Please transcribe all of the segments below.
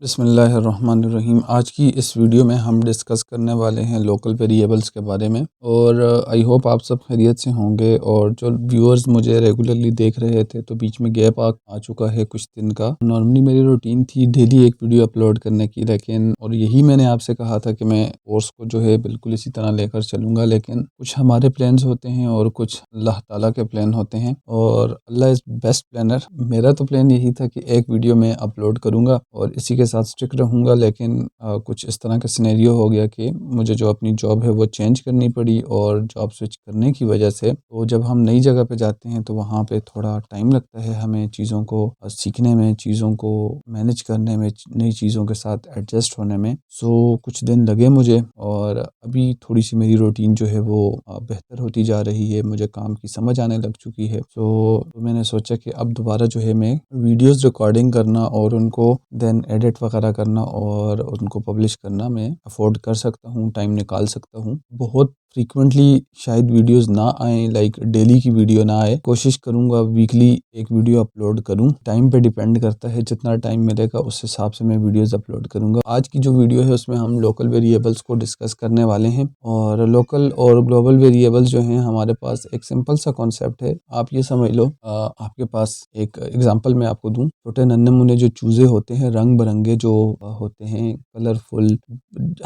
बिस्मिल्लाहिर्रहमानिर्रहीम। आज की इस वीडियो में हम डिस्कस करने वाले हैं लोकल वेरिएबल्स के बारे में और आई होप आप सब खैरियत से होंगे। और जो व्यूअर्स मुझे रेगुलरली देख रहे थे तो बीच में गैप आ चुका है कुछ दिन का। नॉर्मली मेरी रूटीन थी डेली एक वीडियो अपलोड करने की, लेकिन और यही मैंने आपसे कहा था कि मैं कोर्स को जो है बिल्कुल इसी तरह लेकर चलूँगा, लेकिन कुछ हमारे प्लान्स होते हैं और कुछ अल्लाह ताला के प्लान होते हैं और अल्लाह इज़ बेस्ट प्लानर। मेरा तो प्लान यही था कि एक वीडियो मैं अपलोड करूँगा और इसी के साथ स्टिक रहूँगा, लेकिन कुछ इस तरह का सिनेरियो हो गया कि मुझे जो अपनी जॉब है वो चेंज करनी पड़ी और जॉब स्विच करने की वजह से तो जब हम नई जगह पे जाते हैं तो वहाँ पे थोड़ा टाइम लगता है हमें चीज़ों को सीखने में, चीज़ों को मैनेज करने में, नई चीज़ों के साथ एडजस्ट होने में। सो कुछ दिन लगे मुझे और अभी थोड़ी सी मेरी रूटीन जो है वो बेहतर होती जा रही है, मुझे काम की समझ आने लग चुकी है। तो मैंने सोचा कि अब दोबारा जो है मैं वीडियोस रिकॉर्डिंग करना और उनको देन एडिट वगैरह करना और उनको पब्लिश करना मैं अफोर्ड कर सकता हूँ, टाइम निकाल सकता हूँ। बहुत फ्रीक्वेंटली शायद वीडियोस ना आए, लाइक डेली की वीडियो ना आए, कोशिश करूँगा वीकली एक वीडियो अपलोड करूँ। टाइम पे डिपेंड करता है, जितना टाइम मिलेगा उस हिसाब से मैं वीडियोस अपलोड करूँगा। आज की जो वीडियो है उसमें हम लोकल वेरिएबल्स को डिस्कस करने वाले हैं और लोकल और ग्लोबल वेरिएबल्स जो हैं हमारे पास एक सिंपल सा कॉन्सेप्ट है। आप ये समझ लो, आपके पास एक एग्जांपल मैं आपको दूं, छोटे नन्हे मुन्ने जो चूजे होते हैं, रंग बिरंगे जो होते हैं, कलरफुल।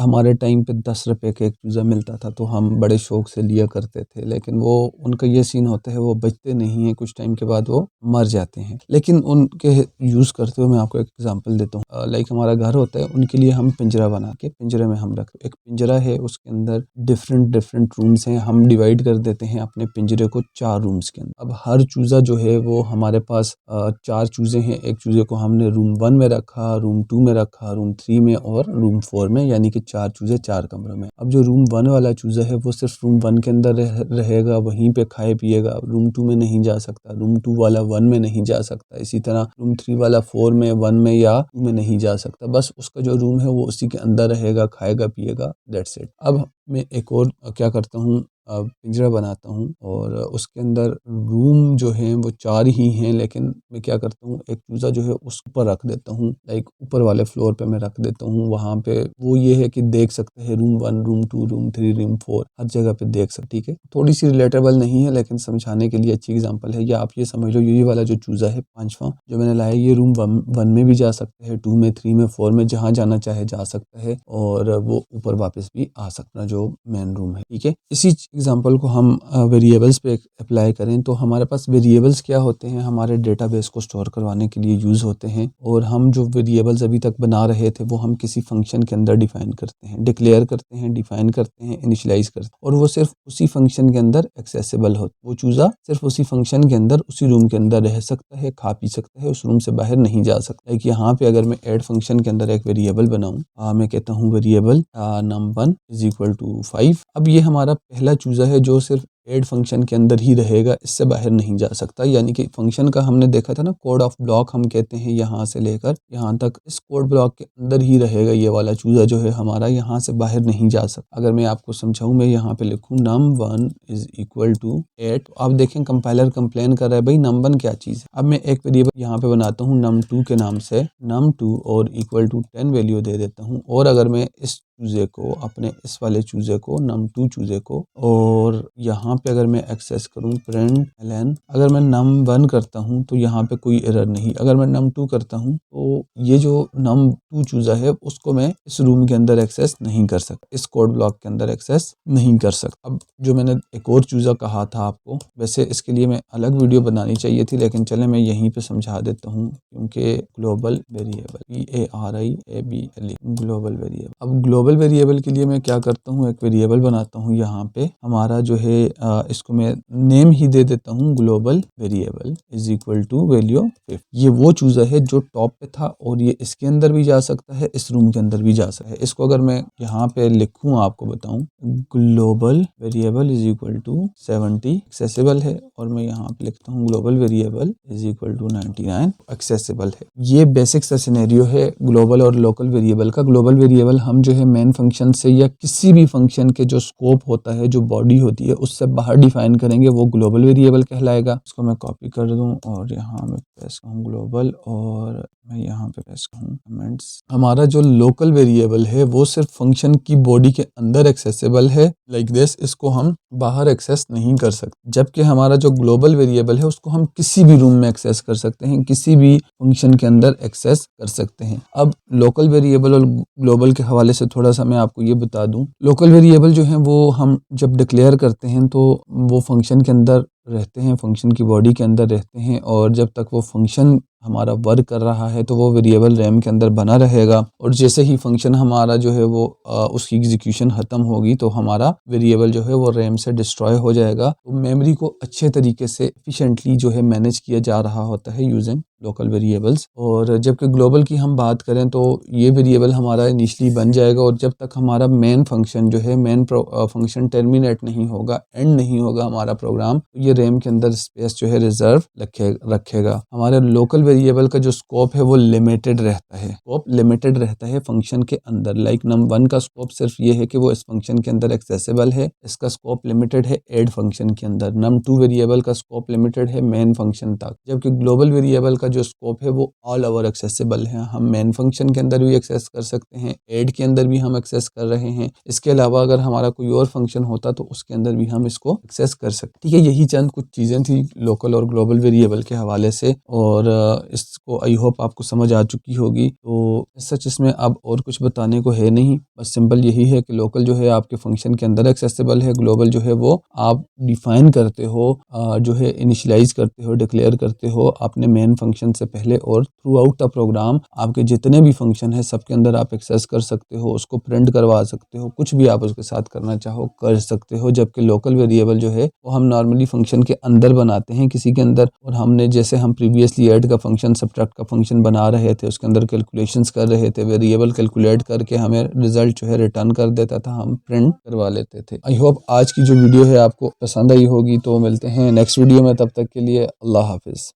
हमारे टाइम पे 10 रुपए का एक चूज़ा मिलता था तो हम बड़े शौक से लिया करते थे, लेकिन वो उनका ये सीन होता है वो बचते नहीं हैं, कुछ टाइम के बाद वो मर जाते हैं। लेकिन उनके यूज़ करते हुए मैं आपको एक एग्जांपल देता हूँ। लाइक हमारा घर होता है, उनके लिए हम पिंजरा बना के पिंजरे में हम रखते, एक पिंजरा है उसके अंदर डिफरेंट डिफरेंट रूम्स हैं, हम डिवाइड कर देते हैं अपने पिंजरे को 4 रूम्स के अंदर। अब हर चूज़ा जो है वो हमारे पास 4 चूज़े हैं। एक चूज़े को हमने रूम 1 में रखा, रूम 2 में रखा, रूम 3 में और रूम 4 में, यानी कि 4 चूज़े 4 कमरों में। अब जो रूम 1 वाला चूज़ा है वो सिर्फ रूम 1 के अंदर रहेगा, वहीं पे खाए पिएगा, रूम 2 में नहीं जा सकता, रूम 2 वाला 1 में नहीं जा सकता, इसी तरह रूम 3 वाला 4 में, 1 में या 2 में नहीं जा सकता। बस उसका जो रूम है वो उसी के अंदर रहेगा, खाएगा पिएगा, दैट्स इट। अब मैं एक और क्या करता हूँ, पिंजरा बनाता हूँ और उसके अंदर रूम जो हैं वो 4 ही हैं, लेकिन मैं क्या करता हूँ, एक चूज़ा जो है उसके ऊपर रख देता हूँ, लाइक ऊपर वाले फ्लोर पे मैं रख देता हूँ। वहाँ पे वो ये है कि देख सकते हैं रूम 1, रूम 2, रूम 3, रूम 4, हर जगह पे देख सकते। ठीक है, थोड़ी सी रिलेटेबल नहीं है लेकिन समझाने के लिए अच्छी एग्जांपल है। या आप ये समझ लो, ये वाला जो चूज़ा है 5वां जो मैंने लाया, ये रूम 1 में भी जा सकता है, 2 में, 3 में, 4 में, जहाँ जाना चाहे जा सकता है और वो ऊपर वापस भी आ सकता, जो मेन रूम है। ठीक है, इसी एग्जांपल को हम वेरिएबल्स पे अप्लाई करें तो हमारे पास वेरिएबल्स क्या होते हैं, हमारे डेटाबेस को स्टोर करवाने के लिए यूज़ होते हैं। और हम जो वेरिएबल्स अभी तक बना रहे थे वो हम किसी फंक्शन के अंदर डिफाइन करते हैं, डिक्लेयर करते हैं, डिफाइन करते हैं, इनिशियलाइज करते हैं, और वो सिर्फ उसी फंक्शन के अंदर एक्सेसिबल हो। वो चूज़ा सिर्फ उसी फंक्शन के अंदर, उसी रूम के अंदर रह सकता है, खा पी सकता है, उस रूम से बाहर नहीं जा सकता। लाइक यहाँ पे अगर मैं ऐड फंक्शन के अंदर एक वेरिएबल बनाऊँ, मैं कहता हूँ variable num1 is equal to 5। अब ये हमारा पहला चूज़ा है जो सिर्फ ऐड फंक्शन के अंदर ही रहेगा, इससे बाहर नहीं जा सकता। यानी कि फंक्शन का हमने देखा था ना, कोड ऑफ ब्लॉक हम कहते हैं, यहाँ से लेकर यहाँ तक इस कोड ब्लॉक के अंदर ही रहेगा। ये वाला चूज़ा जो है हमारा यहाँ से बाहर नहीं जा सकता। अगर मैं आपको समझाऊँ, मैं यहाँ पे लिखूँ num1 इज इक्वल टू 8, आप देखें कंपाइलर कंप्लेन कर रहा है भाई num1 क्या चीज़ है। अब मैं एक वेरिएबल यहाँ पे बनाता हूँ num2 के नाम से, num2 और इक्वल टू 10 वैल्यू दे देता हूँ। और अगर मैं इस चूज़े को, अपने इस वाले चूज़े को, num2 चूज़े को, और यहाँ पे अगर मैं एक्सेस करूँ प्रिंट ln, अगर मैं num1 करता हूँ तो यहाँ पे कोई एरर नहीं। अगर मैं num2 करता हूँ तो ये जो num2 चूज़ा है उसको मैं इस रूम के अंदर एक्सेस नहीं कर सकता, इस कोड ब्लॉक के अंदर एक्सेस नहीं कर सकता। अब जो मैंने एक और चूज़ा कहा था आपको, वैसे इसके लिए मैं अलग वीडियो बनानी चाहिए थी, लेकिन चले मैं यहीं पे समझा देता हूँ, क्योंकि global variable, GARIABLE, global variable. अब ग्लोबल वेरिएबल के लिए मैं क्या करता हूँ, एक वेरिएबल बनाता हूँ यहाँ पे, हमारा जो है इसको मैं नेम ही दे देता हूँ global variable is equal to value 5। ये वो चूज़ा है जो टॉप पे था और ये इसके अंदर भी जा सकता है, इस रूम के अंदर भी जा सकता है। इसको अगर मैं यहाँ पे लिखूँ, आपको बताऊँ, global variable is equal to 70 accessible है, और मैं यहाँ पे लिखता हूँ global variable is equal to 99 accessible है। ये बेसिक सा सिनेरियो है ग्लोबल और लोकल वेरिएबल का। ग्लोबल वेरिएबल हम जो है मेन फंक्शन से या किसी भी फंक्शन के जो स्कोप होता है, जो बॉडी होती है, उससे बाहर डिफाइन करेंगे, वो ग्लोबल वेरिएबल कहलाएगा। इसको मैं कॉपी कर दूं और यहाँ मैं पेस्ट करूँ ग्लोबल, और मैं यहाँ पे पेस्ट करूँ कमेंट्स। हमारा जो लोकल वेरिएबल है वो सिर्फ फंक्शन की बॉडी के अंदर एक्सेसिबल है, लाइक दिस, इसको हम बाहर एक्सेस नहीं कर सकते। जबकि हमारा जो ग्लोबल वेरिएबल है उसको हम किसी भी रूम में एक्सेस कर सकते हैं, किसी भी फंक्शन के अंदर एक्सेस कर सकते हैं। अब लोकल वेरिएबल और ग्लोबल के हवाले से थोड़ा सा मैं आपको ये बता दूं। लोकल वेरिएबल जो है वो हम जब डिक्लेयर करते हैं तो वो फंक्शन के अंदर रहते हैं, फंक्शन की बॉडी के अंदर रहते हैं, और जब तक वो फंक्शन हमारा वर्क कर रहा है तो वो वेरिएबल रैम के अंदर बना रहेगा। और जैसे ही फंक्शन हमारा जो है वो उसकी एग्जीक्यूशन ख़त्म होगी तो हमारा वेरिएबल जो है वो रैम से डिस्ट्रॉय हो जाएगा। तो मेमोरी को अच्छे तरीके से एफिशिएंटली जो है मैनेज किया जा रहा होता है यूजिंग लोकल वेरिएबल्स। और जबकि ग्लोबल की हम बात करें तो ये वेरिएबल हमारा इनिशली बन जाएगा, और जब तक हमारा मेन फंक्शन जो है मेन फंक्शन टर्मिनेट नहीं होगा, एंड नहीं होगा हमारा प्रोग्राम, तो ये रैम के अंदर स्पेस जो है रिजर्व रखेगा। हमारे लोकल वेरिएबल का जो स्कोप है वो लिमिटेड रहता है, स्कोप लिमिटेड रहता है फंक्शन के अंदर। लाइक num1 का स्कोप सिर्फ ये है कि वो इस फंक्शन के अंदर एक्सेसिबल है, इसका स्कोप लिमिटेड है ऐड फंक्शन के अंदर। num2 वेरिएबल का स्कोप लिमिटेड है मेन फंक्शन तक, जबकि ग्लोबल वेरिएबल का जो स्कोप है वो ऑल ओवर एक्सेसिबल है। हम मेन फंक्शन के अंदर भी एक्सेस कर सकते हैं, ऐड के अंदर भी हम एक्सेस कर रहे हैं। इसके अलावा अगर हमारा कोई और फंक्शन होता तो उसके अंदर भी हम इसको एक्सेस कर सकते। ठीक है, यही चंद कुछ चीज़ें थी लोकल और ग्लोबल वेरिएबल के हवाले से, और इसको आई होप आपको समझ आ चुकी होगी। तो सच इसमें अब और कुछ बताने को है नहीं, बस सिंपल यही है कि लोकल जो है आपके फंक्शन के अंदर एक्सेसिबल है, ग्लोबल जो है वो आप डिफाइन करते हो, जो है इनिशियलाइज करते हो, डिक्लेयर करते हो अपने मेन फंक्शन से पहले, और थ्रू आउट द प्रोग्राम आपके जितने भी फंक्शन है सबके अंदर आप एक्सेस कर सकते हो, उसको प्रिंट करवा सकते हो, कुछ भी आप उसके साथ करना चाहो कर सकते हो। जबकि लोकल वेरिएबल जो है वो हम नॉर्मली फंक्शन के अंदर बनाते हैं किसी के अंदर, और हमने जैसे हम प्रीवियसली ऐड का फंक्शन, सब्ट्रैक्ट का फंक्शन बना रहे थे, उसके अंदर कैलकुलेशंस कर रहे थे, वेरिएबल कैलकुलेट करके हमें रिजल्ट जो है रिटर्न कर देता था, हम प्रिंट करवा लेते थे। आई होप आज की जो वीडियो है आपको पसंद आई होगी। तो मिलते हैं नेक्स्ट वीडियो में, तब तक के लिए अल्लाह हाफिज़।